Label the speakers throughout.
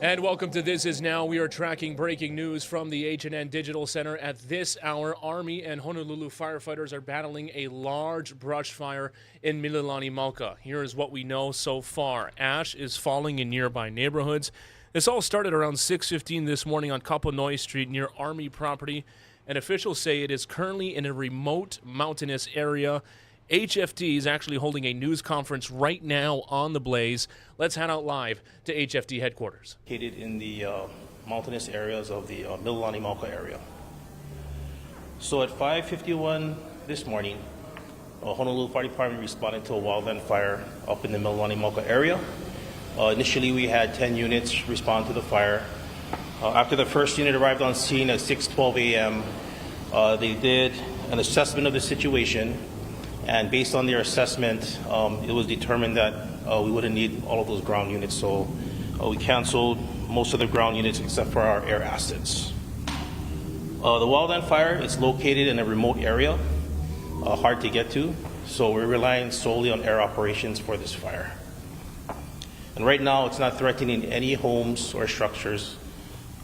Speaker 1: And welcome to This Is Now. We are tracking breaking news from the H&N Digital Center. At this hour, Army and Honolulu firefighters are battling a large brush fire in Mililani Mauka. Here is what we know so far. Ash is falling in nearby neighborhoods. This all started around 6:15 this morning on Kapanoi Street near Army property, and officials say it is currently in a remote mountainous area. HFD is actually holding a news conference right now on the blaze. Let's head out live to HFD headquarters.
Speaker 2: Located in the mountainous areas of the Mililani Mauka area. So at 5:51 this morning, Honolulu Fire Department responded to a wildland fire up in the Mililani Mauka area. Initially, we had 10 units respond to the fire. After the first unit arrived on scene at 6:12 a.m., they did an assessment of the situation. And based on their assessment, it was determined that we wouldn't need all of those ground units, so we canceled most of the ground units except for our air assets. The wildland fire is located in a remote area, hard to get to, so we're relying solely on air operations for this fire. And right now, it's not threatening any homes or structures.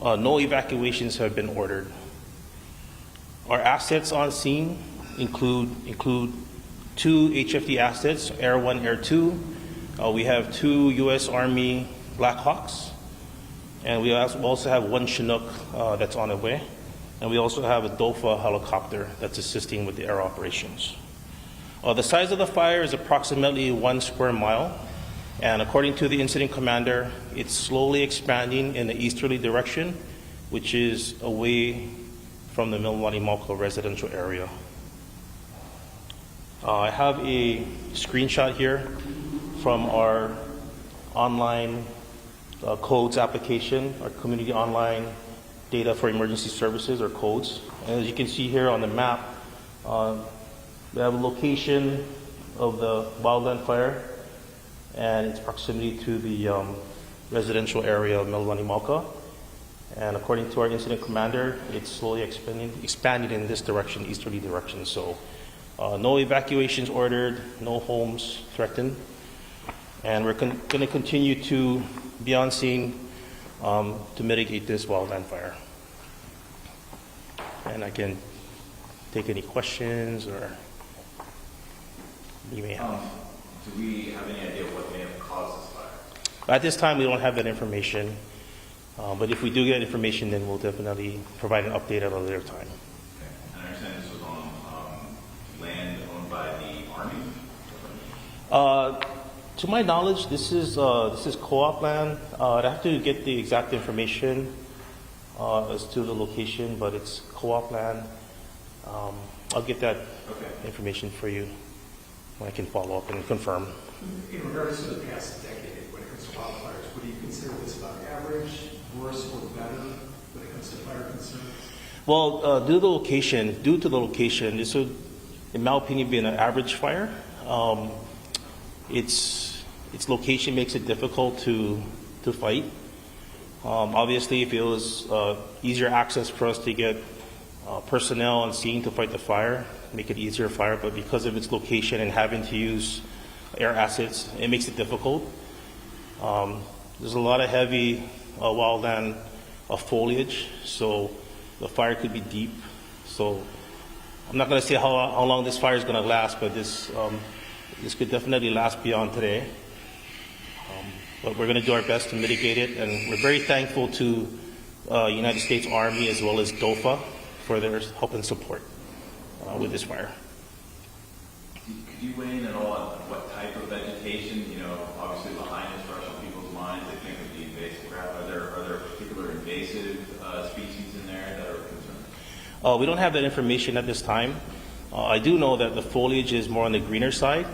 Speaker 2: No evacuations have been ordered. Our assets on scene include 2 HFD assets, Air 1, Air 2. We have 2 U.S. Army Black Hawks, and we also have 1 Chinook that's on the way. And we also have a DOFA helicopter that's assisting with the air operations. The size of the fire is approximately 1 square mile, and according to the incident commander, it's slowly expanding in the easterly direction, which is away from the Mililani Mauka residential area. I have a screenshot here from our online codes application, our community online data for emergency services, or codes. And as you can see here on the map, we have a location of the wildland fire and its proximity to the residential area of Mililani Mauka. And according to our incident commander, it's slowly expanding in this direction, easterly direction. So no evacuations ordered, no homes threatened. And we're going to continue to be on scene to mitigate this wildland fire. And I can take any questions or you may have.
Speaker 3: Do we have any idea what may have caused this fire?
Speaker 2: At this time, we don't have that information. But if we do get information, then we'll definitely provide an update at a later time.
Speaker 3: Okay. And I understand this was on land owned by the Army?
Speaker 2: To my knowledge, this is co-op land. I'd have to get the exact information as to the location, but it's co-op land. I'll get that information for you when I can follow up and confirm.
Speaker 4: In regards to the past decade, when it comes to wildfires, would you consider this about average, worse, or better when it comes to fire concerns?
Speaker 2: Well, due to the location, this would, in my opinion, be an average fire. Its location makes it difficult to fight. Obviously, if it was easier access for us to get personnel on scene to fight the fire, make it easier fire, but because of its location and having to use air assets, it makes it difficult. There's a lot of heavy wildland foliage, so the fire could be deep. So I'm not going to say how long this fire is going to last, but this could definitely last beyond today. But we're going to do our best to mitigate it, and we're very thankful to United States Army as well as DOFA for their help and support with this fire.
Speaker 3: Could you weigh in at all on what type of vegetation, obviously behind this rush of people's invasive species in there that are of concern?
Speaker 2: We don't have that information at this time. I do know that the foliage is more on the greener side,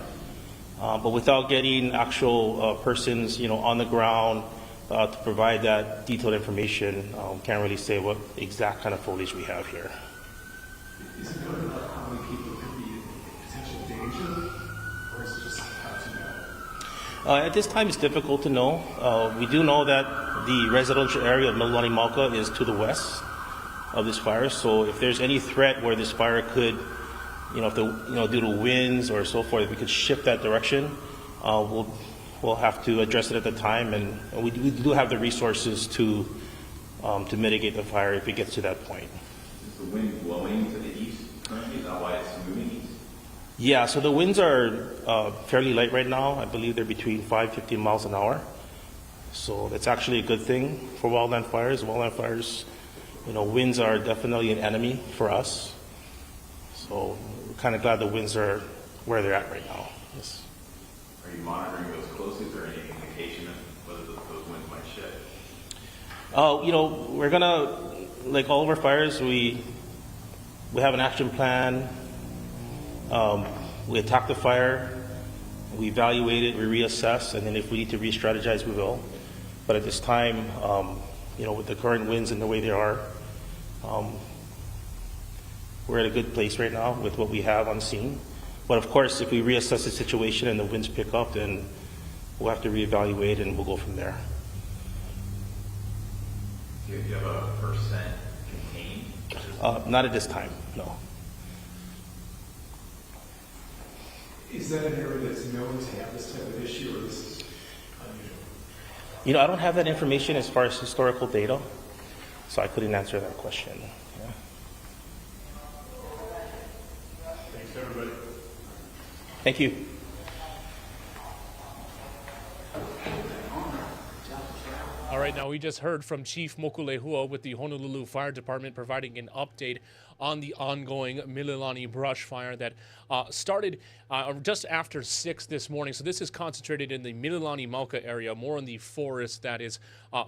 Speaker 2: but without getting actual persons, on the ground to provide that detailed information, can't really say what exact kind of foliage we have here.
Speaker 4: Is it known about how many people could be in potential danger, or is it just hard to know?
Speaker 2: At this time, it's difficult to know. We do know that the residential area of Mililani Mauka is to the west of this fire, so if there's any threat where this fire could, if due to winds or so forth, if we could shift that direction, we'll have to address it at the time, and we do have the resources to mitigate the fire if it gets to that point.
Speaker 3: Is the wind blowing to the east currently? Is that why it's moving east?
Speaker 2: Yeah, so the winds are fairly light right now. I believe they're between 5 to 15 miles an hour. So that's actually a good thing for wildland fires. Wildland fires, winds are definitely an enemy for us. So we're kind of glad the winds are where they're at right now. Yes.
Speaker 3: Are you monitoring those closely? Is there any indication of whether those winds might shift?
Speaker 2: We're gonna, like all of our fires, we have an action plan. We attack the fire, we evaluate it, we reassess, and then if we need to re-strategize, we will. But at this time, with the current winds and the way they are, we're at a good place right now with what we have on scene. But of course, if we reassess the situation and the winds pick up, then we'll have to reevaluate and we'll go from there.
Speaker 3: Do you have a percent contained?
Speaker 2: Not at this time, no.
Speaker 4: Is that an area that's known to have this type of issue, or this is unusual?
Speaker 2: I don't have that information as far as historical data, so I couldn't answer that question. Yeah.
Speaker 3: Thanks, everybody.
Speaker 2: Thank you.
Speaker 1: All right, now we just heard from Chief Mokulehua with the Honolulu Fire Department providing an update on the ongoing Mililani brush fire that started just after 6 this morning. So this is concentrated in the Mililani Mauka area, more in the forest that is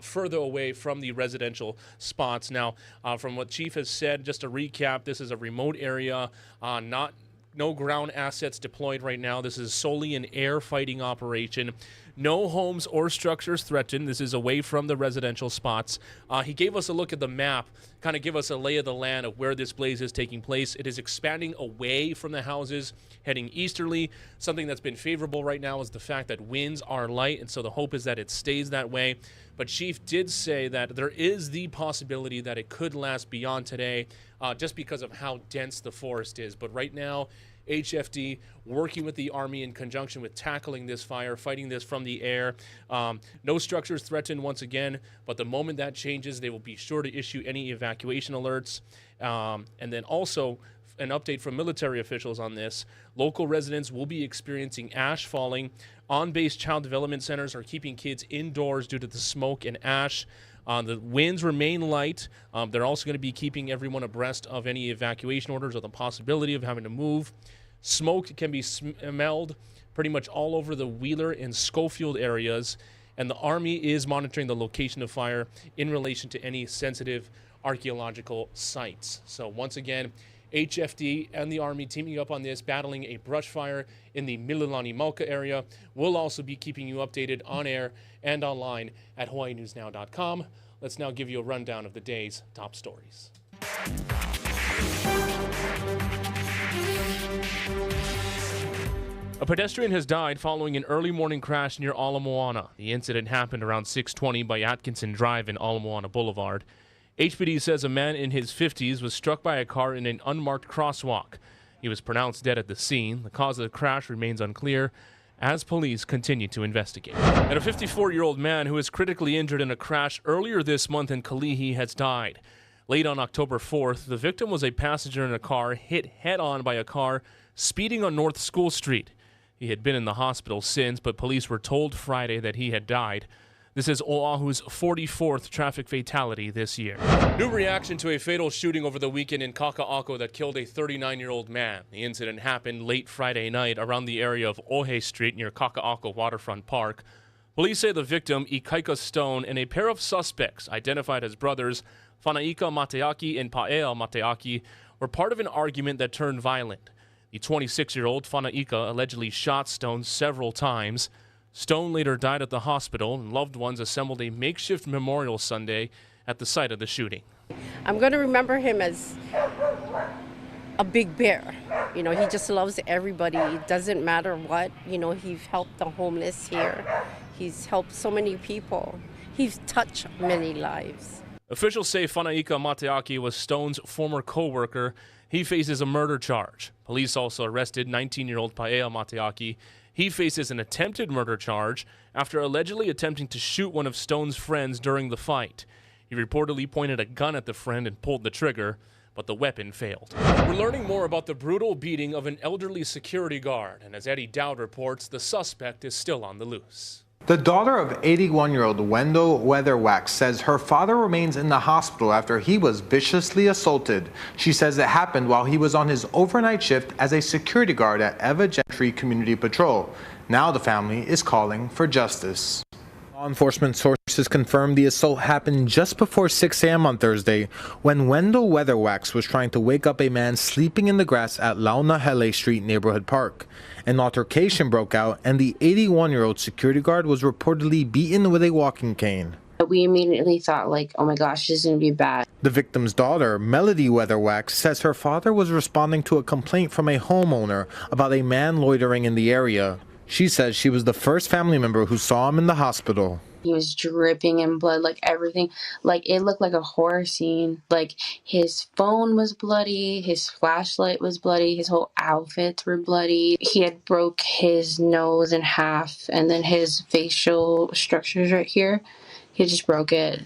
Speaker 1: further away from the residential spots. Now, from what Chief has said, just to recap, this is a remote area, no ground assets deployed right now. This is solely an air fighting operation. No homes or structures threatened. This is away from the residential spots. He gave us a look at the map, kind of give us a lay of the land of where this blaze is taking place. It is expanding away from the houses, heading easterly. Something that's been favorable right now is the fact that winds are light, and so the hope is that it stays that way. But Chief did say that there is the possibility that it could last beyond today, just because of how dense the forest is. But right now, HFD working with the Army in conjunction with tackling this fire, fighting this from the air. No structures threatened once again, but the moment that changes, they will be sure to issue any evacuation alerts. And then also an update from military officials on this. Local residents will be experiencing ash falling. On-base child development centers are keeping kids indoors due to the smoke and ash. The winds remain light. They're also going to be keeping everyone abreast of any evacuation orders or the possibility of having to move. Smoke can be smelled pretty much all over the Wheeler and Schofield areas, and the Army is monitoring the location of fire in relation to any sensitive archaeological sites. So once again, HFD and the Army teaming up on this, battling a brush fire in the Mililani Mauka area. We'll also be keeping you updated on air and online at hawaiinewsnow.com. Let's now give you a rundown of the day's top stories. A pedestrian has died following an early morning crash near Ala Moana. The incident happened around 6:20 by Atkinson Drive in Ala Moana Boulevard. HPD says a man in his 50s was struck by a car in an unmarked crosswalk. He was pronounced dead at the scene. The cause of the crash remains unclear as police continue to investigate. And a 54-year-old man who was critically injured in a crash earlier this month in Kalihi has died. Late on October 4th, the victim was a passenger in a car hit head-on by a car speeding on North School Street. He had been in the hospital since, but police were told Friday that he had died. This is Oahu's 44th traffic fatality this year. New reaction to a fatal shooting over the weekend in Kaka'ako that killed a 39-year-old man. The incident happened late Friday night around the area of Ohe Street near Kaka'ako Waterfront Park. Police say the victim, Ikaika Stone, and a pair of suspects, identified as brothers Fanaika Mateaki and Paea Mateaki, were part of an argument that turned violent. The 26-year-old Fanaika allegedly shot Stone several times. Stone later died at the hospital, and loved ones assembled a makeshift memorial Sunday at the site of the shooting.
Speaker 5: I'm going to remember him as a big bear. You know, he just loves everybody. It doesn't matter what. You know, he's helped the homeless here. He's helped so many people. He's touched many lives.
Speaker 1: Officials say Fanaika Mateaki was Stone's former co-worker. He faces a murder charge. Police also arrested 19-year-old Paea Mateaki. He faces an attempted murder charge after allegedly attempting to shoot one of Stone's friends during the fight. He reportedly pointed a gun at the friend and pulled the trigger, but the weapon failed. We're learning more about the brutal beating of an elderly security guard, and as Eddie Dowd reports, the suspect is still on the loose.
Speaker 6: The daughter of 81-year-old Wendell Weatherwax says her father remains in the hospital after he was viciously assaulted. She says it happened while he was on his overnight shift as a security guard at Eva Gentry Community Patrol. Now the family is calling for justice. Law enforcement sources confirmed the assault happened just before 6 a.m. on Thursday when Wendell Weatherwax was trying to wake up a man sleeping in the grass at Launahele Street Neighborhood Park. An altercation broke out and the 81-year-old security guard was reportedly beaten with a walking cane.
Speaker 7: We immediately thought, like, oh my gosh, this is going to be bad.
Speaker 6: The victim's daughter, Melody Weatherwax, says her father was responding to a complaint from a homeowner about a man loitering in the area. She says she was the first family member who saw him in the hospital.
Speaker 7: He was dripping in blood, like everything. Like, it looked like a horror scene. Like, his phone was bloody, his flashlight was bloody, his whole outfits were bloody. He had broke his nose in half, and then his facial structures right here, he just broke it.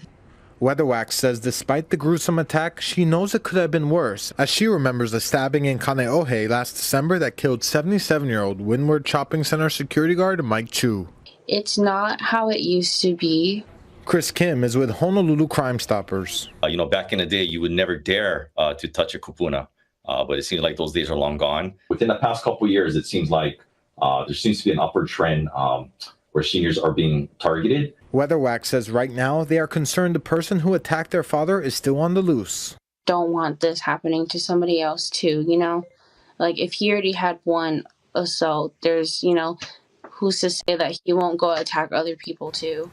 Speaker 6: Weatherwax says despite the gruesome attack, she knows it could have been worse, as she remembers the stabbing in Kaneohe last December that killed 77-year-old Windward Shopping Center security guard Mike Chu.
Speaker 7: It's not how it used to be.
Speaker 6: Chris Kim is with Honolulu Crime Stoppers.
Speaker 8: Back in the day, you would never dare to touch a kupuna, but it seems like those days are long gone. Within the past couple of years, it seems like there seems to be an upward trend where seniors are being targeted.
Speaker 6: Weatherwax says right now they are concerned the person who attacked their father is still on the loose.
Speaker 7: Don't want this happening to somebody else too, you know? Like, if he already had one assault, there's, who's to say that he won't go attack other people too?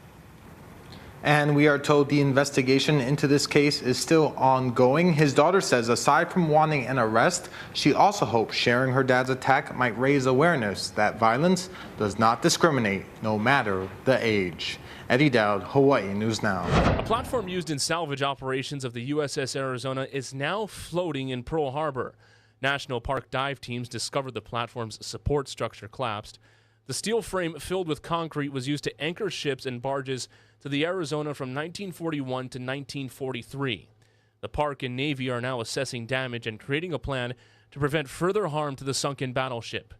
Speaker 6: And we are told the investigation into this case is still ongoing. His daughter says aside from wanting an arrest, she also hopes sharing her dad's attack might raise awareness that violence does not discriminate, no matter the age. Eddie Dowd, Hawaii News Now.
Speaker 1: A platform used in salvage operations of the USS Arizona is now floating in Pearl Harbor. National Park dive teams discovered the platform's support structure collapsed. The steel frame filled with concrete was used to anchor ships and barges to the Arizona from 1941 to 1943. The Park and Navy are now assessing damage and creating a plan to prevent further harm to the sunken battleship.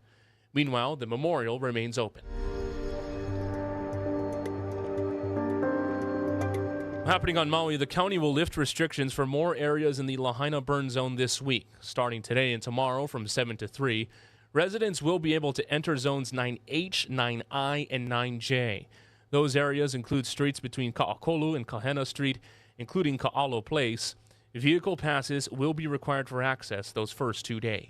Speaker 1: Meanwhile, the memorial remains open. Happening on Maui, the county will lift restrictions for more areas in the Lahaina burn zone this week. Starting today and tomorrow from 7 to 3, residents will be able to enter zones 9H, 9I, and 9J. Those areas include streets between Ka'akolu and Kahena Street, including Ka'alo Place. Vehicle passes will be required for access those first 2 days.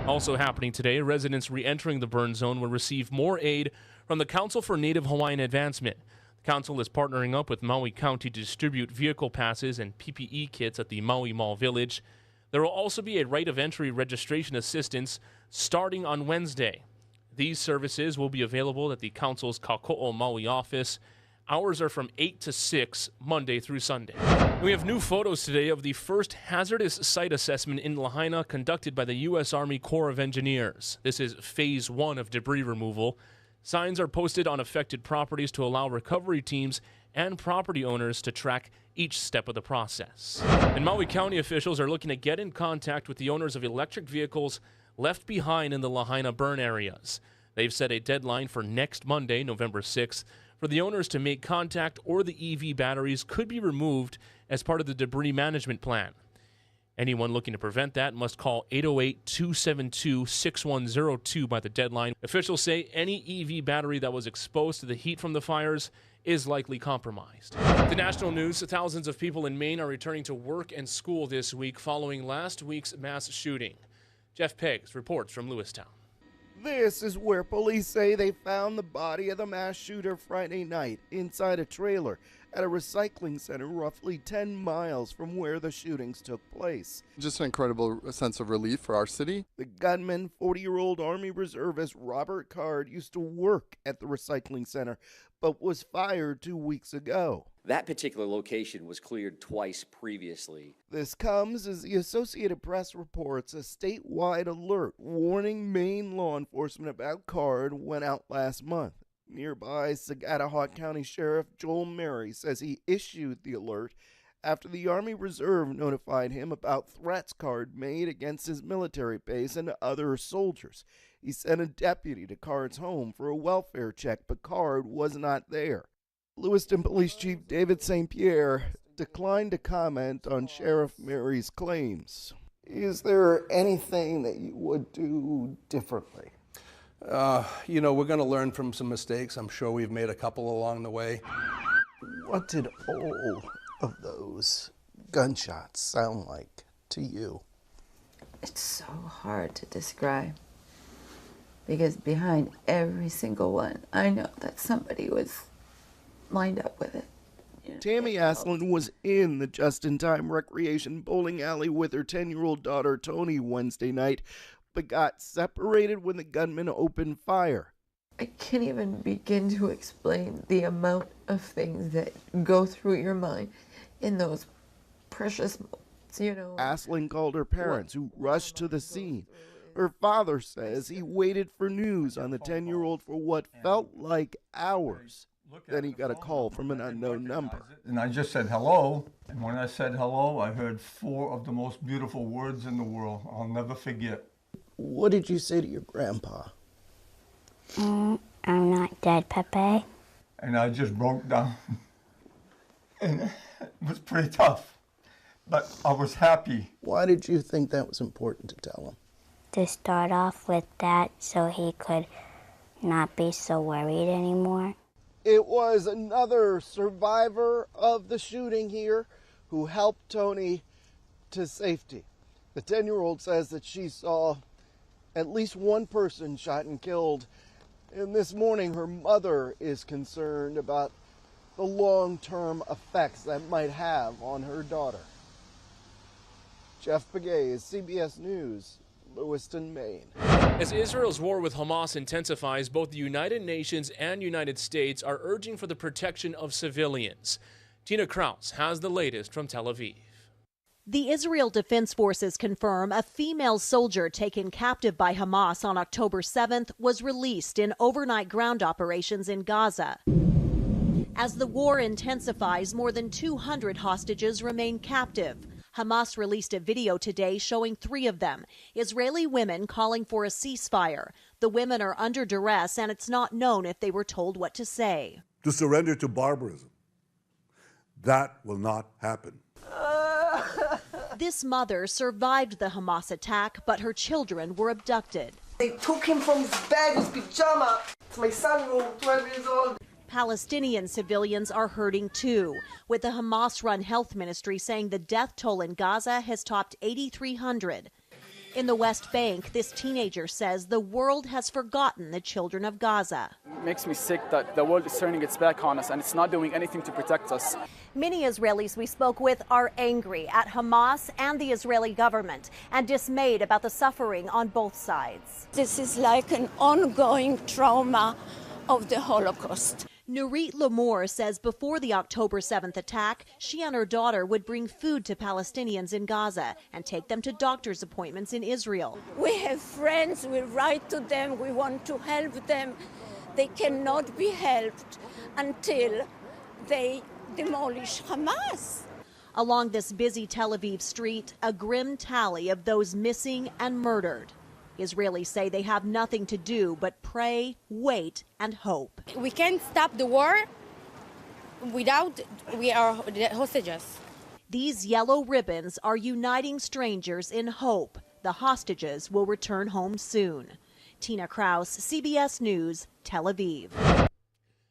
Speaker 1: Also happening today, residents re-entering the burn zone will receive more aid from the Council for Native Hawaiian Advancement. The council is partnering up with Maui County to distribute vehicle passes and PPE kits at the Maui Mall Village. There will also be a right of entry registration assistance starting on Wednesday. These services will be available at the council's Kako'o Maui office. Hours are from 8 to 6, Monday through Sunday. And we have new photos today of the first hazardous site assessment in Lahaina conducted by the U.S. Army Corps of Engineers. This is phase 1 of debris removal. Signs are posted on affected properties to allow recovery teams and property owners to track each step of the process. And Maui County officials are looking to get in contact with the owners of electric vehicles left behind in the Lahaina burn areas. They've set a deadline for next Monday, November 6th, for the owners to make contact or the EV batteries could be removed as part of the debris management plan. Anyone looking to prevent that must call 808-272-6102 by the deadline. Officials say any EV battery that was exposed to the heat from the fires is likely compromised. The national news, thousands of people in Maine are returning to work and school this week following last week's mass shooting. Jeff Peggs reports from Lewistown.
Speaker 9: This is where police say they found the body of the mass shooter Friday night inside a trailer at a recycling center roughly 10 miles from where the shootings took place.
Speaker 10: Just an incredible sense of relief for our city.
Speaker 9: The gunman, 40-year-old Army reservist Robert Card, used to work at the recycling center, but was fired 2 weeks ago.
Speaker 11: That particular location was cleared twice previously.
Speaker 9: This comes as the Associated Press reports a statewide alert warning Maine law enforcement about Card went out last month. Nearby, Sagadahoc County Sheriff Joel Mary says he issued the alert after the Army Reserve notified him about threats Card made against his military base and other soldiers. He sent a deputy to Card's home for a welfare check, but Card was not there. Lewiston Police Chief David St. Pierre declined to comment on Sheriff Mary's claims. Is there anything that you would do differently?
Speaker 12: We're going to learn from some mistakes. I'm sure we've made a couple along the way.
Speaker 9: What did all of those gunshots sound like to you?
Speaker 13: It's so hard to describe because behind every single one, I know that somebody was lined up with it.
Speaker 9: Tammy Aslan was in the just-in-time recreation bowling alley with her 10-year-old daughter Tony Wednesday night, but got separated when the gunman opened fire.
Speaker 13: I can't even begin to explain the amount of things that go through your mind in those precious moments,
Speaker 9: Aslan called her parents, who rushed to the scene. Her father says he waited for news on the 10-year-old for what felt like hours. Then he got a call from an unknown number.
Speaker 14: And I just said hello, and when I said hello, I heard 4 of the most beautiful words in the world. I'll never forget.
Speaker 9: What did you say to your grandpa?
Speaker 15: I'm not dead, Pepe.
Speaker 14: And I just broke down. And it was pretty tough, but I was happy.
Speaker 9: Why did you think that was important to tell him?
Speaker 15: To start off with that so he could not be so worried anymore.
Speaker 9: It was another survivor of the shooting here who helped Tony to safety. The 10-year-old says that she saw at least one person shot and killed. And this morning, her mother is concerned about the long-term effects that might have on her daughter. Jeff Pegay, CBS News, Lewiston, Maine.
Speaker 1: As Israel's war with Hamas intensifies, both the United Nations and United States are urging for the protection of civilians. Tina Kraus has the latest from Tel Aviv.
Speaker 16: The Israel Defense Forces confirm a female soldier taken captive by Hamas on October 7th was released in overnight ground operations in Gaza. As the war intensifies, more than 200 hostages remain captive. Hamas released a video today showing 3 of them, Israeli women calling for a ceasefire. The women are under duress, and it's not known if they were told what to say.
Speaker 17: To surrender to barbarism. That will not happen.
Speaker 16: This mother survived the Hamas attack, but her children were abducted.
Speaker 18: They took him from his bed, his pajama. It's my son, 12 years old.
Speaker 16: Palestinian civilians are hurting too, with the Hamas-run health ministry saying the death toll in Gaza has topped 8,300. In the West Bank, this teenager says the world has forgotten the children of Gaza.
Speaker 19: It makes me sick that the world is turning its back on us and it's not doing anything to protect us.
Speaker 16: Many Israelis we spoke with are angry at Hamas and the Israeli government and dismayed about the suffering on both sides.
Speaker 20: This is like an ongoing trauma of the Holocaust.
Speaker 16: Nurit Lamour says before the October 7th attack, she and her daughter would bring food to Palestinians in Gaza and take them to doctor's appointments in Israel.
Speaker 20: We have friends, we write to them, we want to help them. They cannot be helped until they demolish Hamas.
Speaker 16: Along this busy Tel Aviv street, a grim tally of those missing and murdered. Israelis say they have nothing to do but pray, wait, and hope.
Speaker 21: We can't stop the war without we are hostages.
Speaker 16: These yellow ribbons are uniting strangers in hope the hostages will return home soon. Tina Kraus, CBS News, Tel Aviv.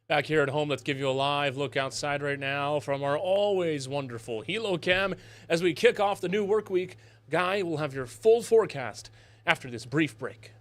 Speaker 1: Back here at home, let's give you a live look outside right now from our always wonderful Helo Cam as we kick off the new work week. Guy will have your full forecast after this brief break.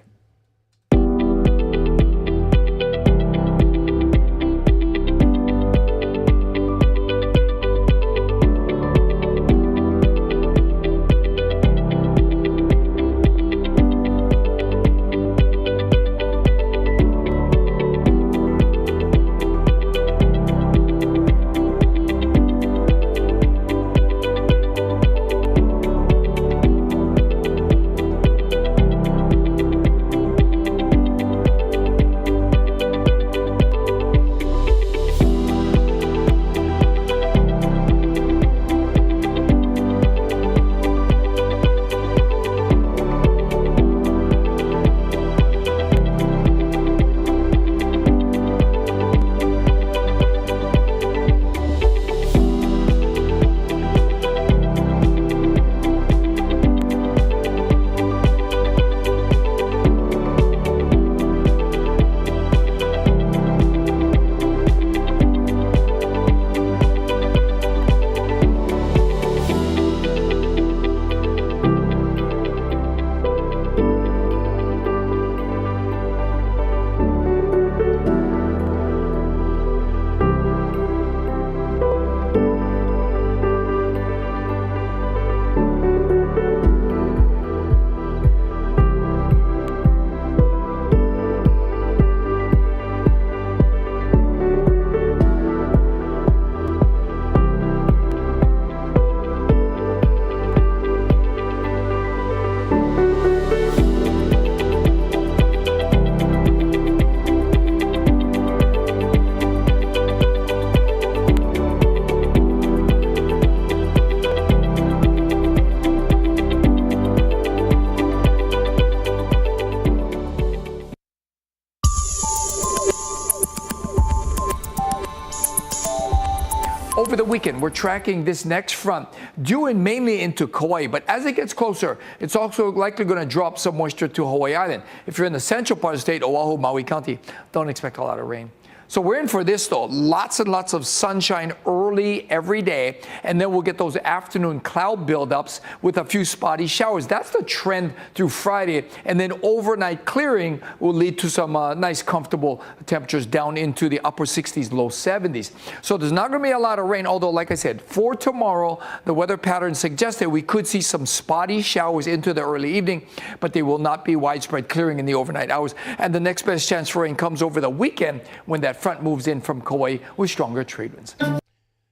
Speaker 21: Over the weekend, we're tracking this next front, due in mainly into Kauai, but as it gets closer, it's also likely going to drop some moisture to Hawaii Island. If you're in the central part of the state, Oahu, Maui County, don't expect a lot of rain. So we're in for this, though. Lots and lots of sunshine early every day, and then we'll get those afternoon cloud buildups with a few spotty showers. That's the trend through Friday, and then overnight clearing will lead to some nice, comfortable temperatures down into the upper 60s, low 70s. So there's not going to be a lot of rain, although, like I said, for tomorrow, the weather pattern suggests that we could see some spotty showers into the early evening, but they will not be widespread clearing in the overnight hours. And the next best chance for rain comes over the weekend when that front moves in from Kauai with stronger trade winds.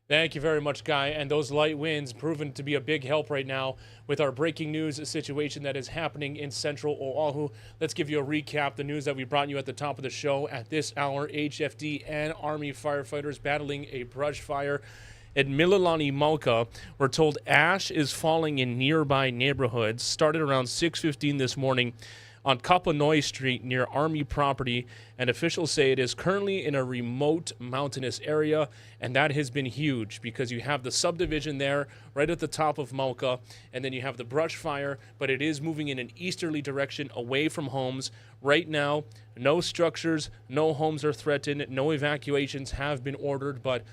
Speaker 1: Thank you very much, Guy. And those light winds proven to be a big help right now with our breaking news situation that is happening in central Oahu. Let's give you a recap. The news that we brought you at the top of the show at this hour: HFD and Army firefighters battling a brush fire at Mililani Mauka. We're told ash is falling in nearby neighborhoods. Started around 6:15 this morning on Kapanoi Street near Army property, and officials say it is currently in a remote mountainous area, and that has been huge because you have the subdivision there right at the top of Mauka, and then you have the brush fire, but it is moving in an easterly direction away from homes. Right now, no structures, no homes are threatened, no evacuations have been ordered, but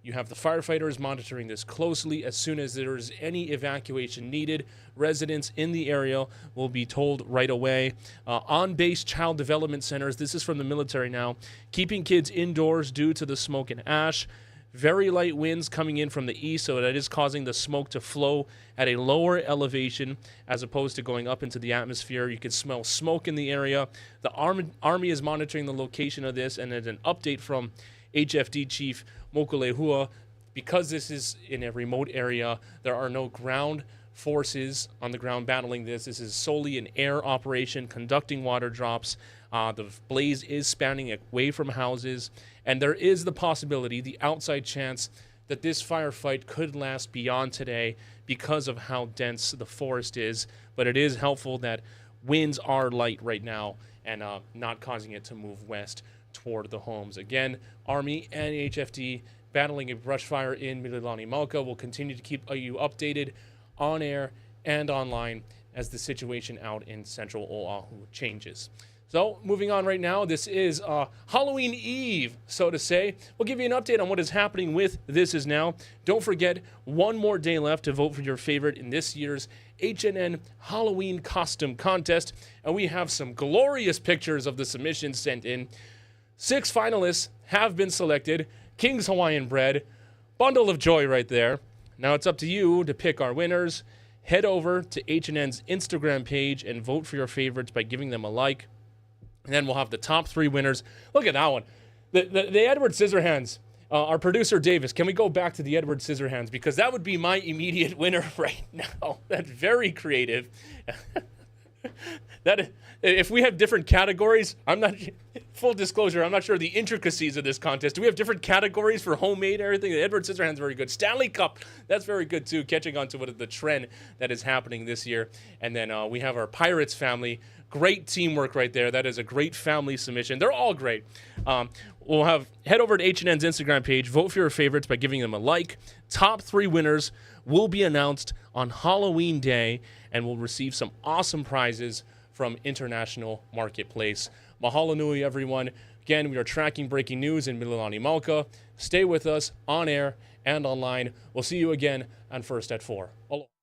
Speaker 1: you have the firefighters monitoring this closely. As soon as there is any evacuation needed, residents in the area will be told right away. On-base child development centers, this is from the military now, keeping kids indoors due to the smoke and ash. Very light winds coming in from the east, so that is causing the smoke to flow at a lower elevation as opposed to going up into the atmosphere. You can smell smoke in the area. The Army is monitoring the location of this, and there's an update from HFD Chief Mokulehua. Because this is in a remote area, there are no ground forces on the ground battling this. This is solely an air operation conducting water drops. The blaze is spanning away from houses, and there is the possibility, the outside chance, that this firefight could last beyond today because of how dense the forest is. But it is helpful that winds are light right now and not causing it to move west toward the homes. Again, Army and HFD battling a brush fire in Mililani Mauka. We'll continue to keep you updated on air and online as the situation out in central Oahu changes. So, moving on right now, this is Halloween Eve, so to say. We'll give you an update on what is happening with This Is Now. Don't forget, one more day left to vote for your favorite in this year's H&N Halloween Costume Contest. And we have some glorious pictures of the submissions sent in. 6 finalists have been selected. King's Hawaiian Bread, bundle of joy right there. Now it's up to you to pick our winners. Head over to H&N's Instagram page and vote for your favorites by giving them a like. And then we'll have the top 3 winners. Look at that one. The Edward Scissorhands. Our producer, Davis, can we go back to the Edward Scissorhands? Because that would be my immediate winner right now. That's very creative. If we have different categories, full disclosure, I'm not sure the intricacies of this contest. Do we have different categories for homemade and everything? The Edward Scissorhands very good. Stanley Cup, that's very good too, catching on to what the trend that is happening this year. And then we have our Pirates family. Great teamwork right there. That is a great family submission. They're all great. We'll head over to H&N's Instagram page, vote for your favorites by giving them a like. Top 3 winners will be announced on Halloween Day and will receive some awesome prizes from International Marketplace. Mahalo nui, everyone. Again, we are tracking breaking news in Mililani Mauka. Stay with us on air and online. We'll see you again on First at 4. Aloha.